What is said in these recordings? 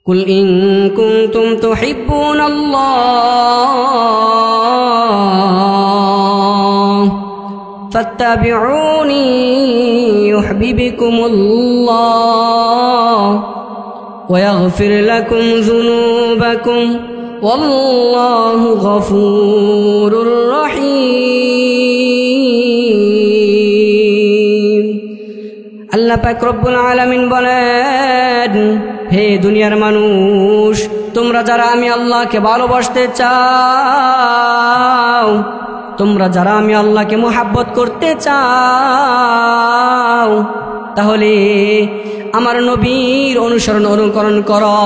কুল in কুনতুম তুহিব্বুনাল্লাহ ফাত্তাবিউনি ইউহিব্বুকুমুল্লাহ ওয়া ইয়াগফির লাকুম যুনুবাকুম ওয়াল্লাহু গফুরুর রহিম। আল্লাহ পাক রব্বুল আলামিন বলেন, হে দুনিয়ার মানুষ, তোমরা যারা আমি আল্লাহকে ভালোবাসতে চাও, তোমরা যারা আমি আল্লাহকে মুহাব্বত করতে চাও, তাহলে আমার নবীর অনুকরণ করো।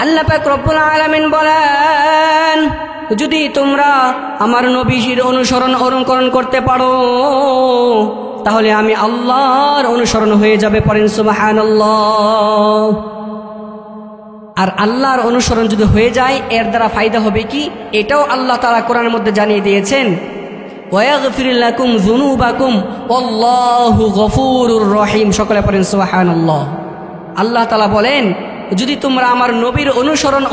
আল্লাহ পাক রব্বুল আলামিন বলেন, যদি তোমরা আমার নবীর অনুকরণ করতে পারো, তাহলে আমি আল্লাহর অনুসরণ হয়ে যাবে। পড়েন সুবহানাল্লাহ। আর আল্লাহর অনুসরণ যদি হয়ে যায়, এর দ্বারা ফায়দা হবে কি, এটাও আল্লাহ তাআলা কোরআনের মধ্যে জানিয়ে দিয়েছেন, ওয়া ইয়াগফির লাকুম যুনুবাকুম ওয়াল্লাহু গফুরুর রহিম। সকলে পড়েন সুবহানাল্লাহ। আল্লাহ তাআলা বলেন, যদি তোমরা আমার নবীর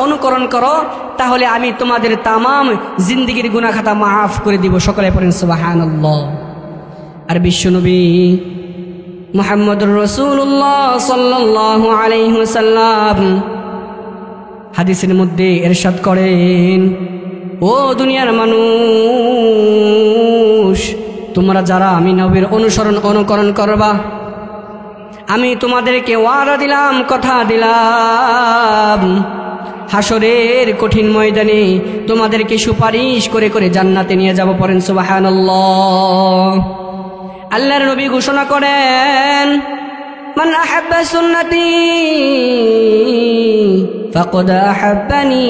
অনুকরণ করো, তাহলে আমি তোমাদের তামাম জিন্দেগীর গুনাহ খাতা মাফ করে দিব। সকলে পড়েন সুবহানাল্লাহ। আর বিশ্বনবী মুহাম্মদুর রাসূলুল্লাহ সাল্লাল্লাহু আলাইহি ওয়াসাল্লাম হাদিসের মধ্যে ইরশাদ করেন, ও দুনিয়ার মানুষ, তোমরা যারা আমি নবীর অনুকরণ করবা, আমি তোমাদেরকে ওয়াদা দিলাম, কথা দিলাম, হাসরের কঠিন ময়দানে তোমাদেরকে সুপারিশ করে করে জান্নাতে নিয়ে যাব। পড়েন সুবহানাল্লাহ। আল্লাহর নবী ঘোষণা করেন, মান আহাব্বা সুন্নতি ফাকাদ আহাব্বানি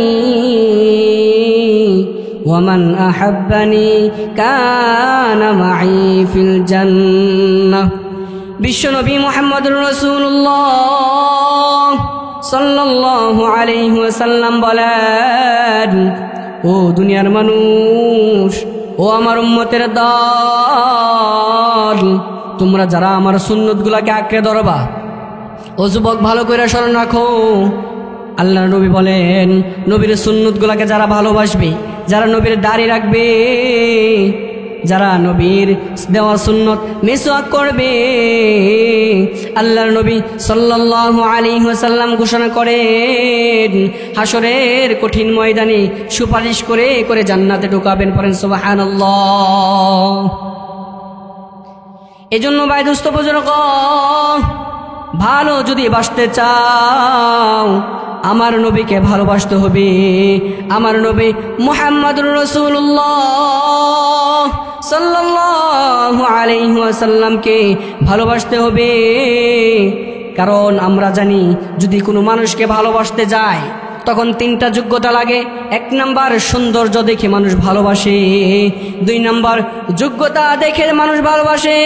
ওয়া মান আহাব্বানি কানা মাই ফিল জান্নাহ। বিশ্বনবী মুহাম্মদুর রাসূলুল্লাহ সাল্লাল্লাহু আলাইহি ওয়াসাল্লাম বলেন, ও দুনিয়ার মানুষ, ও আমার উম্মতের দল, তোমরা যারা আমার সুন্নতগুলোকে আঁকড়ে ধরবা, ও যুবক ভালো করে স্মরণ রাখো, আল্লাহর নবী বলেন, নবীর সুন্নতগুলোকে যারা ভালোবাসবে, যারা নবীর দাড়ি রাখবে, যারা নবীর দেওয়া সুন্নত মিসওয়াক করবে, আল্লাহর নবী সাল্লাল্লাহু আলাইহি ওয়াসাল্লাম ঘোষণা করেন, হাসরের কঠিন ময়দানে সুপারিশ করে করে জান্নাতে ঢোকাবেন। পড়েন সুবহানাল্লাহ। এজন্য ভাই দোস্ত বুজুর্গ, ভালো যদি বাসতে চাও, আমার নবীকে ভালোবাসতে হবে। আমার নবী মুহাম্মদুর রাসূলুল্লাহ সাল্লাল্লাহু আলাইহি ওয়াসাল্লামকে ভালোবাসতে হবে। কারণ আমরা জানি, যদি কোনো মানুষকে ভালোবাসতে যায়, তখন তিনটা যোগ্যতা লাগে। 1 নাম্বার, সৌন্দর্য দেখে মানুষ ভালোবাসে। 2 নাম্বার, যোগ্যতা দেখে মানুষ ভালোবাসে।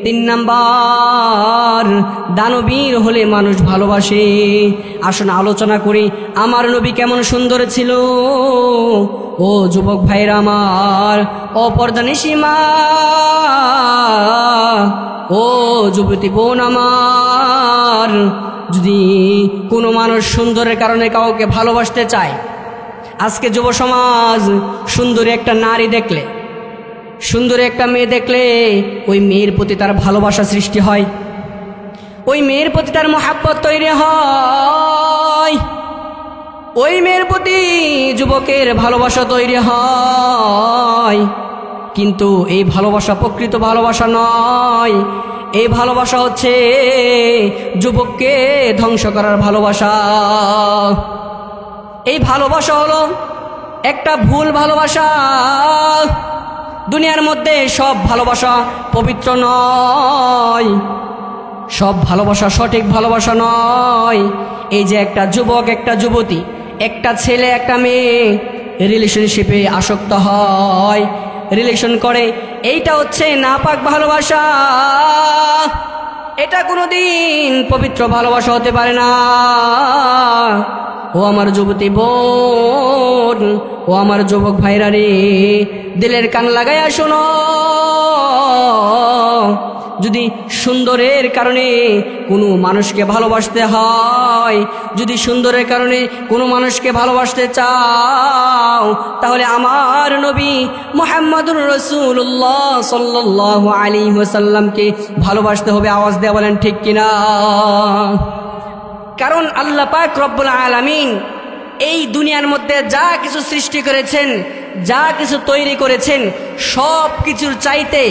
3 নাম্বার, দানবীর হলে মানুষ ভালোবাসে। আসুন আলোচনা করি, আমার নবী কেমন সুন্দর ছিল। ও যুবক ভাইরা আমার, ও পর্দানিশী মা, ও যুবতী বোন আমার, যদি কোনো মানুষ সুন্দরের কারণে কাউকে ভালোবাসতে চায়, আজকে যুব সমাজ সুন্দরী একটা নারী দেখলে, সুন্দরী একটা মেয়ে দেখলে, ওই মেয়ের প্রতি তার ভালোবাসা সৃষ্টি হয়, ওই মেয়ের প্রতি তার মহাব্বত তৈরি হয়, ওই মেয়ের প্রতি যুবকের ভালোবাসা তৈরি হয়। কিন্তু এই ভালোবাসা প্রকৃত ভালোবাসা নয়। এই ভালোবাসা হচ্ছে যুবককে ধ্বংস করার ভালোবাসা। এই ভালোবাসা হলো একটা ভুল ভালোবাসা। দুনিয়ার মধ্যে সব ভালোবাসা পবিত্র নয়, সব ভালোবাসা সঠিক ভালোবাসা নয়। এই যে একটা যুবক, একটা যুবতী, একটা ছেলে, একটা মেয়ে রিলেশনশিপে আসক্ত হয়, রিলেশন করে, এইটা হচ্ছে নাপাক ভালোবাসা। এটা কোনোদিন পবিত্র ভালোবাসা হতে পারে না। ও আমার যুবতী বোন, ও আমার যুবক ভাইরা রে, দিলের কান লাগাইয়া শোনো, যদি সুন্দরের কারণে কোনো মানুষকে ভালোবাসতে হয়, যদি সুন্দরের কারণে কোনো মানুষকে ভালোবাসতে চাও, তাহলে আমার নবী মুহাম্মদুর রাসূলুল্লাহ সাল্লাল্লাহু আলাইহি ওয়াসাল্লামকে ভালোবাসতে হবে। আওয়াজ দিয়ে বলেন ঠিক কিনা? কারণ আল্লাহ পাক রব্বুল আলামিন এই দুনিয়ার মধ্যে যা কিছু সৃষ্টি করেছেন, যা কিছু তৈরি করেছেন, সব কিছুর চাইতে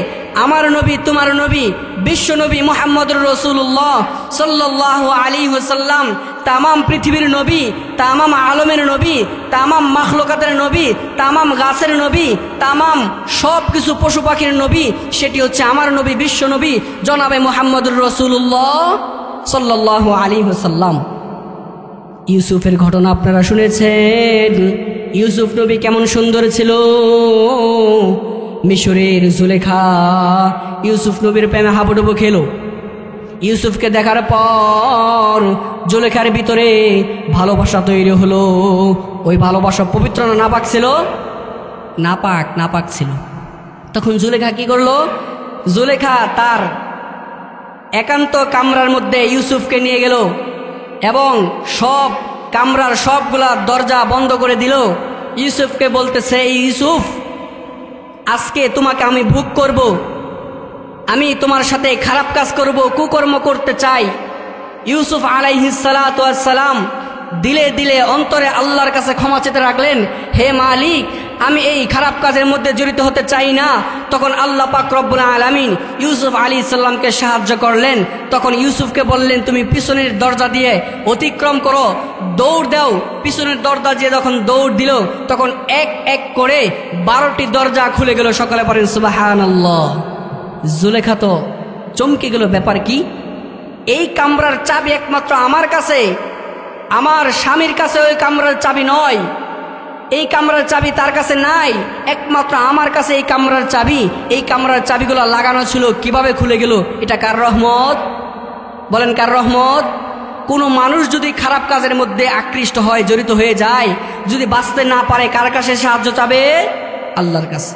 আমার নবী, তোমার নবী, বিশ্ব নবী মুহাম্মদুর রাসূলুল্লাহ সাল্লাল্লাহু আলাইহি ওয়াসাল্লাম তামাম পৃথিবীর নবী, তামাম আলমের নবী, তামাম মাখলুকাতের নবী, তামাম গাছের নবী, তামাম সব কিছু পশু পাখির নবী, সেটি হচ্ছে আমার নবী, বিশ্ব নবী জনাবে মুহাম্মদুর রাসূলুল্লাহ সাল্লাল্লাহু আলাইহি ওয়াসাল্লাম। ইউসুফের ঘটনা আপনারা শুনেছেন। ইউসুফ নবী কেমন সুন্দর ছিল। মিশরের জুলেখা ইউসুফ নবীর প্রেমে হাবুডুবু খেলো। ইউসুফকে দেখার পর জুলেখার ভিতরে ভালোবাসা তৈরি হলো। ওই ভালোবাসা পবিত্র না নাপাক ছিল? নাপাক ছিল। তখন জুলেখা কি করলো? জুলেখা তার একান্ত কামরার মধ্যে ইউসুফকে নিয়ে গেল এবং সব কামরার সবগুলা দরজা বন্ধ করে দিল। ইউসুফকে বলতেছে, ইউসুফ, আজকে তোমাকে আমি ভোগ করব, আমি তোমার সাথে খারাপ কাজ করব, কুকর্ম করতে চাই। ইউসুফ আলাইহিস সালাতু ওয়াস সালাম দিলে দিলে অন্তরে আল্লাহর কাছে ক্ষমা চেতে রাখলেন, হে মালিক, আমি এই খারাপ কাজের মধ্যে জড়িত হতে চাই না। তখন আল্লাহ পাক রব্বুল আলামিন ইউসুফ আলাইহিস সালামকে সাহায্য করলেন। তখন ইউসুফকে বললেন, তুমি পিছনের দরজা দিয়ে অতিক্রম করো, দৌড় দাও। পিছনের দরজা দিয়ে যখন দৌড় দিল, তখন এক এক করে 12টি দরজা খুলে গেল। সকালে পড়েন সুবহানাল্লাহ। জুলেখা তো চমকে গেল, ব্যাপার কি? এই কামরার চাবি একমাত্র আমার কাছে, আমার স্বামীর কাছে ওই কামরার চাবি নয়, এই কামরার চাবি তার কাছে নাই, একমাত্র আমার কাছে এই কামরার চাবি। এই কামরার চাবিগুলো লাগানো ছিল, কিভাবে খুলে গেল? এটা কার রহমত? বলেন কার রহমত? কোনো মানুষ যদি খারাপ কাজের মধ্যে আকৃষ্ট হয়, জড়িত হয়ে যায়, যদি বাঁচতে না পারে, কার কাছে সাহায্য চাবে? আল্লাহর কাছে।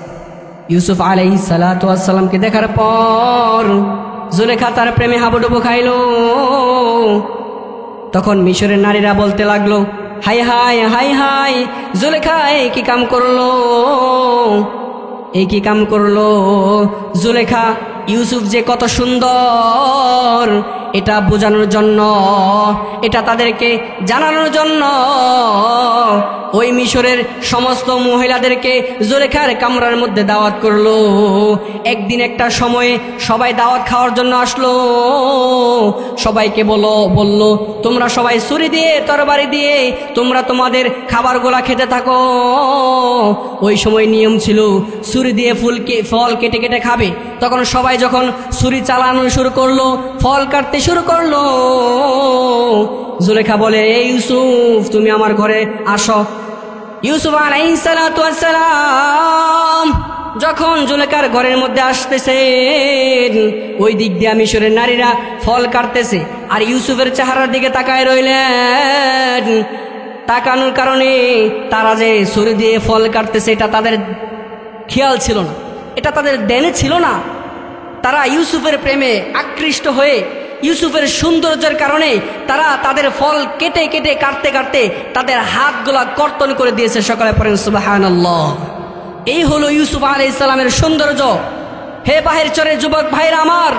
ইউসুফ আলাইহিস সালাতু ওয়াস সালামকে দেখার পর জুলেখা তার প্রেমে হাবুডুবু খাইল। তখন মিশরের নারীরা বলতে লাগলো, high high high high, Zulekha এই কি কাম করলো, এই কি কাম করলো? জুলেখা ইউসুফ যে কত সুন্দর এটা বোঝানোর জন্য, এটা তাদেরকে জানানোর জন্য ওই মিশরের সমস্ত মহিলাদেরকে জুলেখার কামরার মধ্যে দাওয়াত করলো। একদিন একটা সময়ে সবাই দাওয়াত খাওয়ার জন্য আসলো। সবাইকে বলল, তোমরা সবাই ছুরি দিয়ে, তরবারি দিয়ে তোমরা তোমাদের খাবারগুলা খেতে থাকো। ওই সময় নিয়ম ছিল ছুরি দিয়ে ফল কেটে কেটে খাবে। তখন সবাই যখন ছুরি চালানো শুরু করলো, ফল কাটতে শুরু করলো, জুলেখা বলে, এই ইউসুফ, তুমি আমার ঘরে আসো। ইউসুফ আলাইহিস সালাতু ওয়াস সালাম যখন জুলেখার ঘরের মধ্যে আসতেছেন, ওই দিক দিয়ে মিশরের নারীরা ফল কাটতেছে, আর ইউসুফের চেহারার দিকে তাকায় রইলেন। তাকানোর কারণে তারা যে ছুরি দিয়ে ফল কাটতেছে, এটা তাদের খেয়াল ছিল না, এটা তাদের ধ্যানে ছিল না। তারা ইউসুফের প্রেমে আকৃষ্ট হয়ে, ইউসুফের সৌন্দর্যের কারণে তারা তাদের ফল কেটে কেটে কাটতে কাটতে তাদের হাতগুলা কর্তন করে দিয়েছে। সকালে পড়েন সুবহানাল্লাহ। এই হলো ইউসুফ আলাইহিস সালামের সৌন্দর্য। হে বাহির চরের যুবক ভাইরা আমার,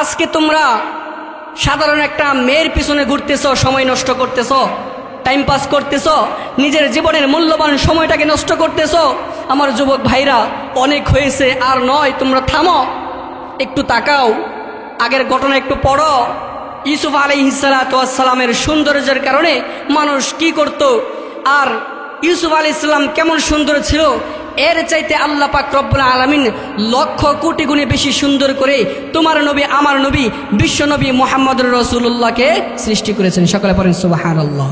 আজকে তোমরা সাধারণ একটা মেয়ের পিছনে ঘুরতেছ, সময় নষ্ট করতেছ, টাইম পাস করতেছ, নিজের জীবনের মূল্যবান সময়টাকে নষ্ট করতেছ। আমার যুবক ভাইরা, অনেক হয়েছে, আর নয়, তোমরা থামো, একটু তাকাও, আগের ঘটনা একটু পড়ো। ইউসুফ আলাইহিস সালাতু ওয়াস সালামের সৌন্দর্যের কারণে মানুষ কি করত, আর ইউসুফ আলাইহিস সালাম কেমন সুন্দর ছিল, এর চাইতে আল্লাহ পাক রব্বুল আলামিন লক্ষ কোটি গুণে বেশি সুন্দর করে তোমার নবী, আমার নবী, বিশ্ব নবী মুহাম্মদুর রাসূলুল্লাহকে সৃষ্টি করেছেন। সকলে পড়েন সুবহানাল্লাহ।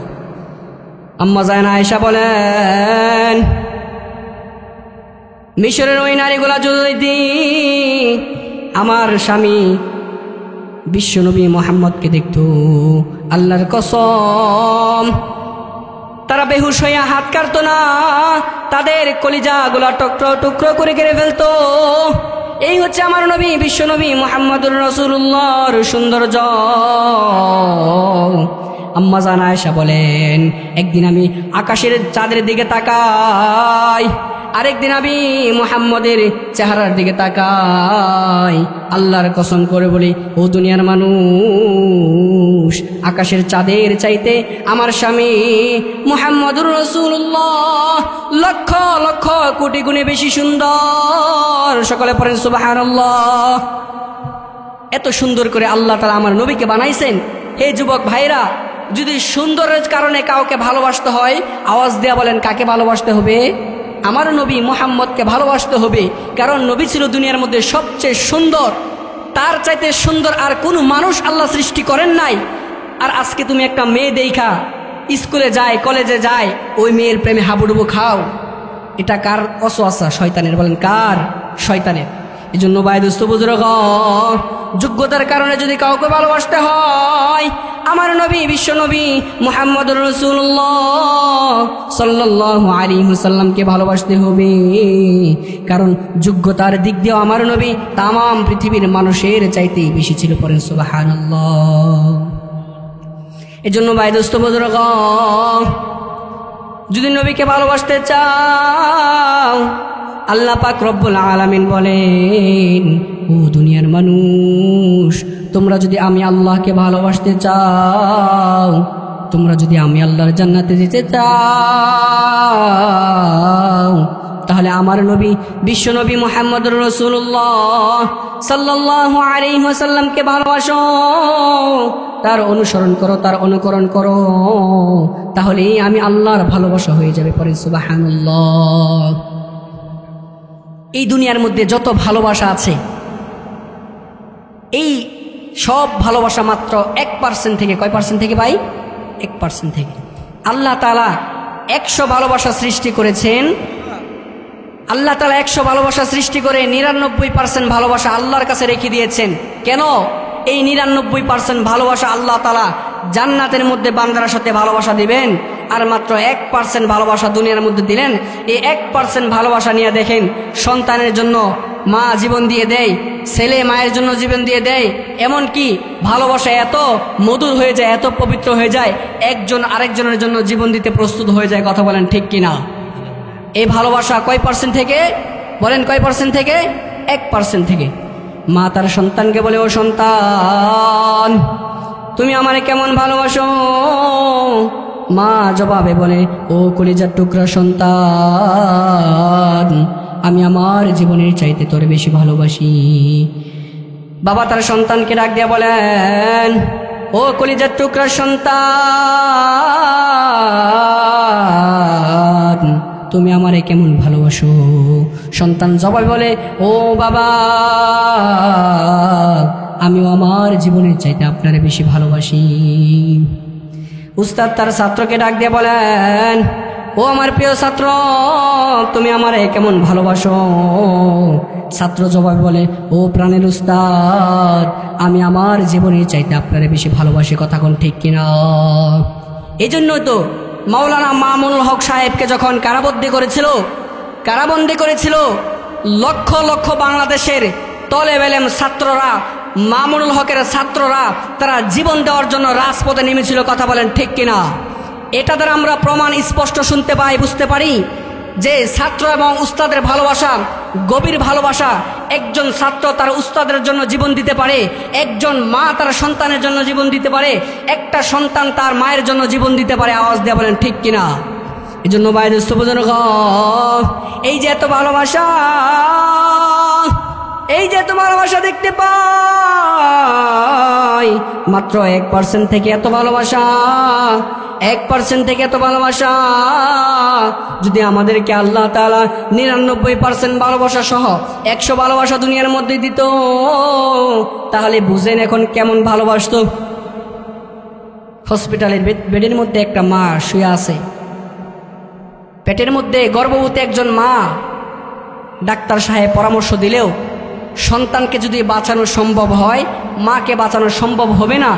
আম্মা জান আয়েশা বলেন, মিশরের ওই নারীগুলা যদি আমার স্বামী বিশ্বনবী মুহাম্মদকে দেখত, আল্লাহর কসম তারা বেহুশ হইয়া হাত কাটতো না, তাদের কলিজাগুলা টুকরো টুকরো করে কেড়ে ফেলতো। এই হচ্ছে আমার নবী বিশ্ব নবী মুহাম্মদুর রাসূলুল্লাহর সৌন্দর্য। আম্মা জান আয়েশা বলেন, একদিন আমি আকাশের চাঁদের দিকে তাকাই, আরেকদিন আমি মুহাম্মদের চেহারার দিকে তাকাই, আল্লাহর কসম করে বলি, ও দুনিয়ার মানুষ, আকাশের চাঁদের চাইতে আমার স্বামী মুহাম্মদুর রাসূলুল্লাহ লক্ষ লক্ষ কোটি গুণে বেশি সুন্দর। সকলে পড়েন সুবহানাল্লাহ। এত সুন্দর করে আল্লাহ তাআলা আমার নবীকে বানাইছেন। হে যুবক ভাইরা, যদি সুন্দরের কারণে কাউকে ভালোবাসতে হয়, আওয়াজ দেয়া বলেন কাকে ভালোবাসতে হবে? আমার নবী মুহাম্মদকে ভালোবাসতে হবে, কারণ নবী ছিল দুনিয়ার মধ্যে সবচেয়ে সুন্দর। তার চাইতে সুন্দর আর কোনো মানুষ আল্লাহ সৃষ্টি করেন নাই। আর আজকে তুমি একটা মেয়ে দেখা স্কুলে যায়, কলেজে যায়, ওই মেয়ের প্রেমে হাবুডুবু খাও, এটা কার অসওয়াসা? শয়তানের। বলেন কার? শয়তানের। এই জন্য ভাই দোস্ত বুজুর্গ, যোগ্যতার কারণে যদি কাউকে ভালোবাসতে হয়, আমার নবী বিশ্ব নবী মুহাম্মদুর রাসূলুল্লাহ সাল্লাল্লাহু আলাইহি ওয়াসাল্লামকে ভালোবাসতে হবে। কারণ যোগ্যতার দিক দিয়ে আমার নবী তামাম পৃথিবীর মানুষের চাইতে বেশি ছিল। পড়েন সুবহানাল্লাহ। এই জন্য ভাই দোস্ত বুজুর্গ, যদি নবীকে ভালোবাসতে চাও, আল্লাহ পাক রব্বুল আলামিন বলেন, ও দুনিয়ার মানুষ, তোমরা যদি আমি আল্লাহকে ভালোবাসতে চাও, তোমরা যদি আমি আল্লাহর জান্নাতে যেতে চাও, তাহলে আমার নবী বিশ্ব নবী মুহাম্মদুর রাসূলুল্লাহ সাল্লাল্লাহু আলাইহি ওয়াসাল্লামকে ভালোবাসো, তার অনুসরণ করো, তার অনুকরণ করো, তাহলেই আমি আল্লাহর ভালোবাসা হয়ে যাবে। পরে সুবহানাল্লাহ। এই দুনিয়ার মধ্যে যত ভালোবাসা আছে, এই সব ভালোবাসা মাত্র 1% থেকে, কয় পার্সেন্ট থেকে ভাই? 1% থেকে। আল্লাহ তাআলা 100 ভালোবাসা সৃষ্টি করেছেন। আল্লাহ তাআলা 100 ভালোবাসা সৃষ্টি করে 99% ভালোবাসা আল্লাহর কাছে রেখে দিয়েছেন। কেন? এই 99% ভালোবাসা আল্লাহ তাআলা জান্নাতের মধ্যে বান্দার সাথে ভালোবাসা দিবেন, আর মাত্র 1% ভালোবাসা দুনিয়ার মধ্যে দিলেন। এই 1% ভালোবাসা নিয়ে দেখেন, সন্তানের জন্য মা জীবন দিয়ে দেয়, ছেলে মায়ের জন্য জীবন দিয়ে দেয়, এমনকি ভালোবাসা এত মধুর হয়ে যায়, এত পবিত্র হয়ে যায়, একজন আরেকজনের জন্য জীবন দিতে প্রস্তুত হয়ে যায়। কথা বলেন ঠিক কিনা? এই ভালোবাসা কয় পার্সেন্ট থেকে? বলেন কয় পার্সেন্ট থেকে? 1% থেকে। মা তার সন্তানকে বলে, ও সন্তান, তুমি আমারে কেমন ভালোবাসো? মা জবাবে বলে, ও কলিজার টুকরা সন্তান, আমি আমার জীবনের চাইতে তোরে বেশি ভালোবাসি। বাবা তার সন্তানকে ডাক দিয়ে বলেন, ও কলিজার টুকরা সন্তান, তুমি আমারে কেমন ভালোবাসো? সন্তান জবাবে বলে, ও বাবা, আমিও আমার জীবনের চাইতে আপনারে বেশি ভালোবাসি। উস্তাদ তার ছাত্রকে ডাক দিয়ে বলেন, ও আমার প্রিয় ছাত্র, তুমি আমারে কেমন ভালোবাসো? ছাত্র জবাব বলে, ও প্রাণের উস্তাদ, আমি আমার জীবনের চাইতে আপনারে বেশি ভালোবাসি। কথা কোন ঠিক কিনা? এই জন্য তো মাওলানা মামুনুল হক সাহেবকে যখন কারাবন্দী করেছিল লক্ষ লক্ষ বাংলাদেশের তলেব এলেম ছাত্ররা, মামুনুল হকের ছাত্ররা, তারা জীবন দেওয়ার জন্য রাজপথে নেমেছিল। কথা বলেন ঠিক কিনা? এটা দ্বারা আমরা প্রমাণ স্পষ্ট শুনতে পাই, বুঝতে পারি যে ছাত্র এবং উস্তাদের ভালোবাসা গভীর ভালোবাসা। একজন ছাত্র তার উস্তাদের জন্য জীবন দিতে পারে, একজন মা তার সন্তানের জন্য জীবন দিতে পারে, একটা সন্তান তার মায়ের জন্য জীবন দিতে পারে। আওয়াজ দিয়ে বলেন ঠিক কিনা? এই জন্য ভাই দোস্ত বুজুর্গ, এই যে এত ভালোবাসা, এই যে এত ভালোবাসা দেখতে পাই, মাত্র 1% থেকে এত ভালোবাসা, 1% থেকে এত ভালোবাসা যদি আমাদেরকে আল্লাহ তাআলা 99% ভালোবাসা সহ 100 ভালোবাসা দুনিয়ার মধ্যে দিত, তাহলে বুঝেন এখন কেমন ভালোবাসতো। হসপিটালের বেডের মধ্যে একটা মা শুয়ে আছে, পেটের মধ্যে গর্ভবতী একজন মা। ডাক্তার সাহেব পরামর্শ দিলেও সন্তানকে যদি বাঁচানো সম্ভব হয়, মাকে বাঁচানো সম্ভব হবে না।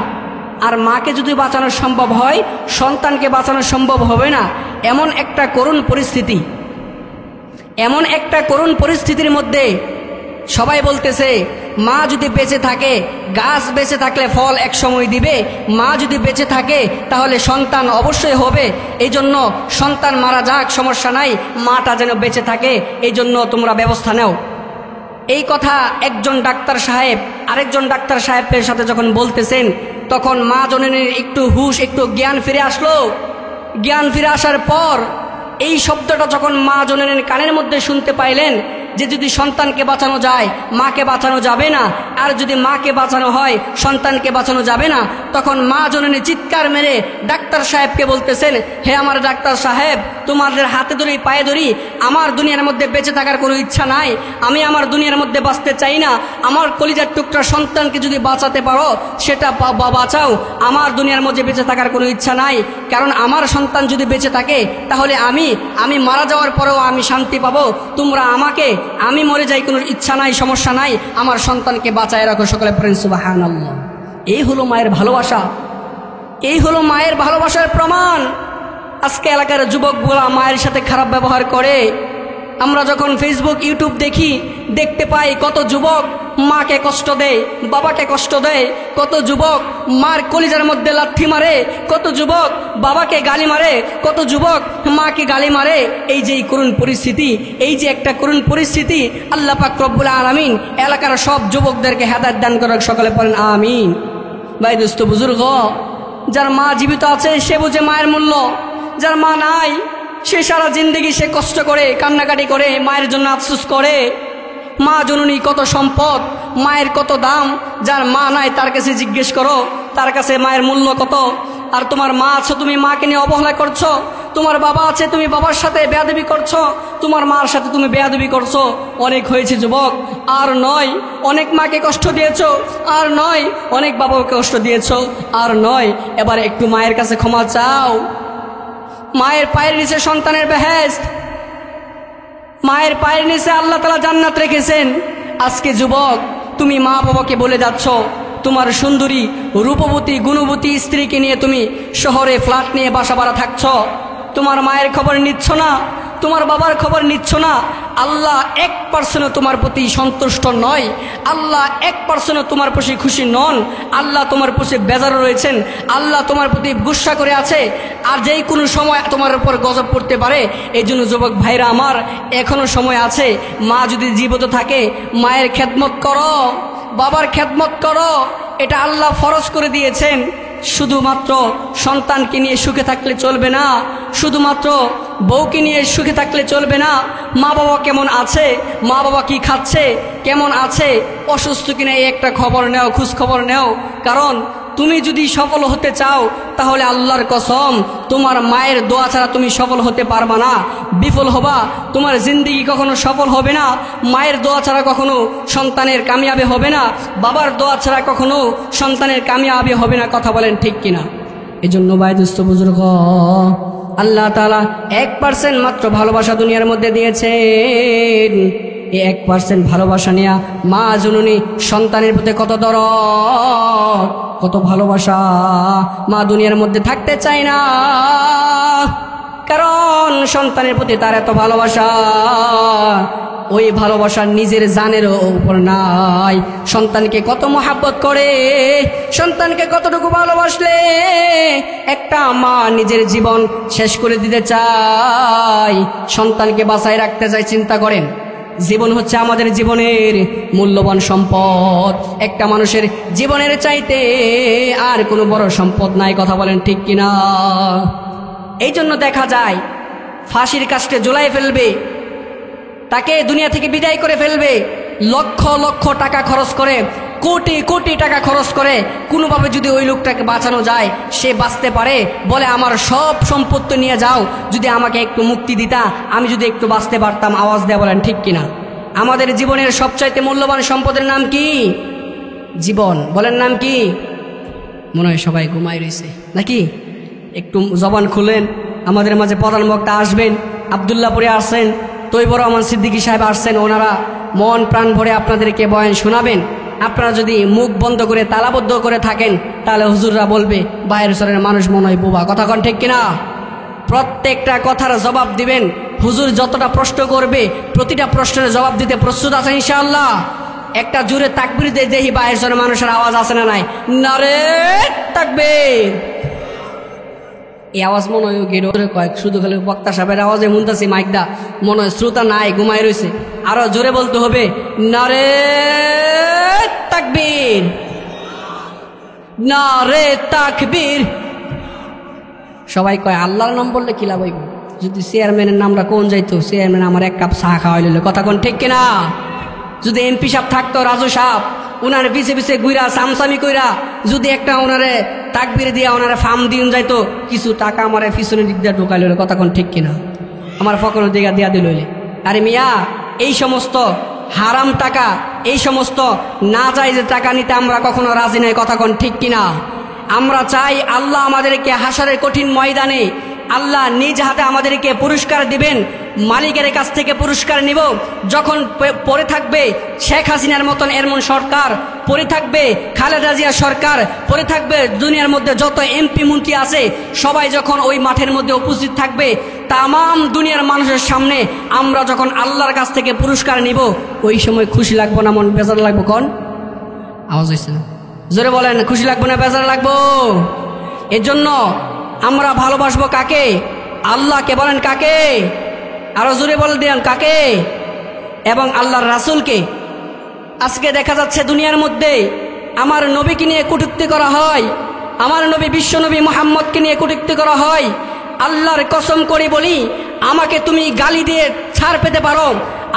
আর মাকে যদি বাঁচানো সম্ভব হয়, সন্তানকে বাঁচানো সম্ভব হবে না। এমন একটা করুণ পরিস্থিতির মধ্যে সবাই বলতেছে মা যদি বেঁচে থাকে, গাছ বেঁচে থাকলে ফল এক সময় দিবে, মা যদি বেঁচে থাকে তাহলে সন্তান অবশ্যই হবে, এই জন্য সন্তান মারা যাক সমস্যা নাই, মাটা যেন বেঁচে থাকে, এই জন্য তোমরা ব্যবস্থা নাও। এই কথা একজন ডাক্তার সাহেব আরেকজন ডাক্তার সাহেবের সাথে যখন বলতেছেন, তখন মা জননীর একটু হুঁশ, একটু জ্ঞান ফিরে আসলো। জ্ঞান ফিরে আসার পর এই শব্দটা যখন মা জননীর কানের মধ্যে শুনতে পাইলেন যে যদি সন্তানকে বাঁচানো যায় মাকে বাঁচানো যাবে না, আর যদি মাকে বাঁচানো হয় সন্তানকে বাঁচানো যাবে না, তখন মা জননী চিৎকার মেরে ডাক্তার সাহেবকে বলতেছেন, হে আমার ডাক্তার সাহেব, তোমাদের হাতে ধরি পায়ে ধরি, আমার দুনিয়ার মধ্যে বেঁচে থাকার কোনো ইচ্ছা নাই, আমি আমার দুনিয়ার মধ্যে বাঁচতে চাই না, আমার কলিজার টুকরা সন্তানকে যদি বাঁচাতে পারো সেটা বাঁচাও, আমার দুনিয়ার মধ্যে বেঁচে থাকার কোনো ইচ্ছা নাই, কারণ আমার সন্তান যদি বেঁচে থাকে তাহলে আমি মারা যাওয়ার পরেও আমি শান্তি পাবো, তোমরা আমাকে, আমি মরে যাই কোনো ইচ্ছা নাই, সমস্যা নাই, আমার সন্তানকে বাঁচায় রাখো। সকলে পড়েন সুবহানাল্লাহ। এই হলো মায়ের ভালোবাসা, এই হলো মায়ের ভালোবাসার প্রমাণ। আজকে এলাকার যুবকগুলা মায়ের সাথে খারাপ ব্যবহার করে। আমরা যখন ফেসবুক ইউটিউব দেখি, দেখতে পাই কত যুবক মাকে কষ্ট দেয়, বাবাকে কষ্ট দেয়, কত যুবক মার কলিজার মধ্যে লাথি মারে, কত যুবক বাবাকে গালি মারে, কত যুবক মাকে গালি মারে। এই যে করুণ পরিস্থিতি, এই যে একটা করুণ পরিস্থিতি, আল্লাহ পাক রব্বুল আলামিন এলাকার সব যুবকদেরকে হেদায়েত দান করুক। সকলে পড়েন আমিন। ভাই দোস্ত বুজুর্গ, যার মা জীবিত আছে সে বুঝে মায়ের মূল্য, যার মা নাই সে সারা জিন্দগি সে কষ্ট করে, কান্নাকাটি করে, মায়ের জন্য আফসোস করে। মা জননী কত সম্পদ, মায়ের কত দাম, যার মা নাই তার কাছে জিজ্ঞেস করো তার কাছে মায়ের মূল্য কত। আর তোমার মা আছে, তুমি মাকে নিয়ে অবহেলা করছো, তোমার বাবা আছে, তুমি বাবার সাথে বেয়াদবি করছো, তোমার মার সাথে তুমি বেয়াদবি করছো। অনেক হয়েছে যুবক, আর নয়। অনেক মাকে কষ্ট দিয়েছো, আর নয়। অনেক বাবাকে কষ্ট দিয়েছো, আর নয়। এবার একটু মায়ের কাছে ক্ষমা চাও। মায়ের পায়ের নিচে সন্তানের বেহেশত, মায়ের পায়ের নিচে আল্লাহ তাআলা জান্নাত রেখেছেন। আজকে যুবক তুমি মা বাবাকে বলে যাচ্ছ, তোমার সুন্দরী রূপবতী গুণবতী স্ত্রীকে নিয়ে তুমি শহরে ফ্ল্যাট নিয়ে বাসা ভাড়া থাকছ, তোমার মায়ের খবর নিচ্ছ না, তোমার বাবার খবর নিচ্ছ না। আল্লাহ 1% তোমার প্রতি সন্তুষ্ট নয়, আল্লাহ 1% তোমার প্রতি খুশি নন, আল্লাহ তোমার প্রতি বেজার রয়েছেন, আল্লাহ তোমার প্রতি গুসা করে আছে, আর যেই কোনো সময় তোমার উপর গজব পড়তে পারে। এই জন্য যুবক ভাইরা আমার, এখনো সময় আছে। মা যদি জীবিত থাকে মায়ের খেদমত করো, বাবার খেদমত করো, এটা আল্লাহ ফরজ করে দিয়েছেন। শুধুমাত্র সন্তানকে নিয়ে সুখে থাকলে চলবে না, শুধুমাত্র বউকে নিয়ে সুখে থাকলে চলবে না। মা বাবা কেমন আছে, মা বাবা কি খাচ্ছে, কেমন আছে, অসুস্থ কিনা এই একটা খবর নেও, খোঁজ খবর নেও। কারণ তুমি যদি সফল হতে চাও তাহলে আল্লাহর কসম তোমার মায়ের দোয়া ছাড়া তুমি সফল হতে পারবা না, বিফল হবা। তোমার জিন্দেগি কখনো সফল হবে না, মায়ের দোয়া ছাড়া কখনো সন্তানের কামিয়াবি হবে না, বাবার দোয়া ছাড়া কখনো সন্তানের কামিয়াবি হবে না। কথা বলেন ঠিক কিনা? এই জন্য ভাই দোস্ত বুজুর্গ, আল্লাহ তাআলা 1% মাত্র ভালোবাসা দুনিয়ার মধ্যে দিয়েছেন। এই 1% ভালোবাসা নিয়ে মা জননী সন্তানের প্রতি কত দরদ, কত ভালোবাসা। মা দুনিয়ার মধ্যে থাকতে চায় না, কারণ সন্তানের প্রতি তার এত ভালোবাসা, ওই ভালোবাসা নিজের জানেরও উপর নাই। সন্তানকে কত মহাব্বত করে, সন্তানকে কতটুকু ভালোবাসলে একটা মা নিজের জীবন শেষ করে দিতে চায়, সন্তানকে বাঁচায় রাখতে চায়। চিন্তা করেন, জীবন হচ্ছে আমাদের জীবনের মূল্যবান সম্পদ। একটা মানুষের জীবনের চাইতে আর কোনো বড় সম্পদ নাই। কথা বলেন ঠিক কিনা? এই জন্য দেখা যায় ফাঁসির কাস্টে ঝুলাই ফেলবে, তাকে দুনিয়া থেকে বিদায় করে ফেলবে, লক্ষ লক্ষ টাকা খরচ করে, কোটি কোটি টাকা খরচ করে, কোনোভাবে যদি ওই লোকটাকে বাঁচানো যায়, সে বাঁচতে পারে, বলে আমার সব সম্পত্তি নিয়ে যাও, যদি আমাকে একটু মুক্তি দিতা, আমি যদি একটু বাঁচতে পারতাম। আওয়াজ দেয়া বলেন ঠিক কিনা? আমাদের জীবনের সবচাইতে মূল্যবান সম্পদের নাম কি? জীবন। বলেন নাম কি? মনে হয় সবাই ঘুমাই রয়েছে নাকি? একটু জবান খুলেন। আমাদের মাঝে প্রধান বক্তা আসবেন, আবদুল্লাহপুরে আসছেন, তৈবর রহমান সিদ্দিকী সাহেব আসছেন, ওনারা মন প্রাণ ভরে আপনাদেরকে বয়ান শোনাবেন। আপনারা যদি মুখ বন্ধ করে তালাবদ্ধ করে থাকেন তাহলে হুজুররা বলবে বাইরের স্তরের মানুষ মনে হয় বোবা। কথা কন ঠিক কিনা? প্রত্যেকটা কথার জবাব দিবেন। হুজুর যতটা প্রশ্ন করবে প্রতিটা প্রশ্নের জবাব দিতে প্রস্তুত আছেন ইনশাআল্লাহ? একটা জোরে তাকবীর দিয়ে দেখি বাইরের জন্য মানুষের আওয়াজ আছে না নাই? নারে তাকবীর। এই আওয়াজ মনে হয় গেরো কয়েক, শুধু খালি বক্তা সাহেবের আওয়াজে মুনতাছি মাইকদা, মনে হয় শ্রোতা নাই, ঘুমায় রয়েছে। আরো জোরে বলতে হবে, নারে তাকবীর, নারে তাকবীর। সবাই কয় আল্লাহর নাম বললে কি লাভ হইব? যদি চেয়ারম্যানের নামটা কোন যাইতো, চেয়ারম্যান আমার এক কাপ চা খাওয়াইল, কথা কোন ঠিক কিনা? যদি এমপি সাহেব থাকতো, রাজু সাহেব, উনারে পিছে পিছে ঘুরা সামসামি কইরা যদি একটা ওনারে তাকবীর দিয়া ওনারে ফার্ম দিন যাইতো, কিছু টাকা আমার পিছনের দিক দিয়ে ঢোকাইল, কথা কোন ঠিক কিনা? আমার ফকরের দিকে দিয়া দিল। আরে মিয়া, এই সমস্ত হারাম টাকা, এই সমস্ত না চাই যে টাকা নিতে আমরা কখনো রাজি নাই, কথা কোন ঠিক কিনা? আমরা চাই আল্লাহ আমাদেরকে হাসরের কঠিন ময়দানে আল্লাহ নিজ হাতে আমাদেরকে পুরস্কার দিবেন, মালিকের কাছ থেকে পুরস্কার নিব। যখন পরে থাকবে শেখ হাসিনার মতন এমন সরকার, পরে থাকবে খালেদা জিয়া সরকার, পরে থাকবে দুনিয়ার মধ্যে যত এমপি মন্ত্রী আছে, সবাই যখন ওই মাঠের মধ্যে উপস্থিত থাকবে, তামাম দুনিয়ার মানুষের সামনে আমরা যখন আল্লাহর কাছ থেকে পুরস্কার নিব, ওই সময় খুশি লাগবো না মন বেজার লাগবো? কোন আওয়াজ হয়েছে না? জোরে বলেন, খুশি লাগবো না বেজার লাগবো? এর জন্য আমরা ভালোবাসবো কাকে? আল্লাহকে। বলেন কাকে? আরো জোরে বলে দেন কাকে? এবং আল্লাহর রাসূলকে। আজকে দেখা যাচ্ছে দুনিয়ার মধ্যে আমার নবীকে নিয়ে কটূক্তি করা হয়, আমার নবী বিশ্ব নবী মুহাম্মদকে নিয়ে কটূক্তি করা হয়। আল্লাহর কসম করে বলি, আমাকে তুমি গালি দিয়ে ছাড় পেতে পারো,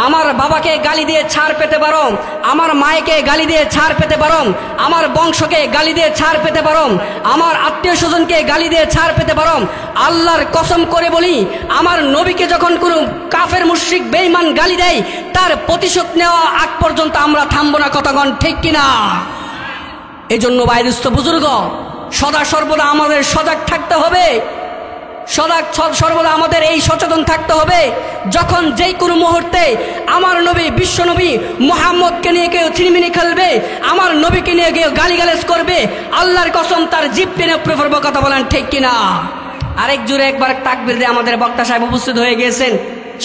আমার বাবাকে গালি দিয়ে ছাড় পেতে পারো, আমার মায়েকে গালি দিয়ে ছাড় পেতে পারো, আমার বংশকে গালি দিয়ে ছাড় পেতে পারো, আমার আত্মীয় স্বজনকে গালি দিয়ে ছাড় পেতে পারো। আল্লাহর কসম করে বলি, আমার নবীকে যখন কোনো কাফের মুশরিক বেঈমান গালি দেয়, তার প্রতিশোধ নেওয়া আগ পর্যন্ত আমরা থামবো না, কথাগণ ঠিক কিনা? এই জন্য বাইরুস্থ বুজুর্গ, সদা সর্বদা আমাদের সজাগ থাকতে হবে, সর্বদা আমাদের এই সচেতন থাকতে হবে। যখন যেই কোনো মুহূর্তে আমার নবী বিশ্ব নবী মুহাম্মদকে নিয়ে কেউ ছিনিমিনি খেলবে, আমার নবীকে নিয়ে কেউ গালিগালাজ করবে, আল্লাহর কসম তার জিভ টেনে উপরে পড়বে, কথা বলেন ঠিক কিনা? আরেক জোরে একবার তাকবীর দিয়ে আমাদের বক্তা সাহেব উপস্থিত হয়ে গিয়েছেন,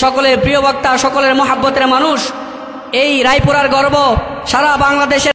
সকলের প্রিয় বক্তা, সকলের মহাব্বতের মানুষ, এই রায়পুরার গর্ব, সারা বাংলাদেশের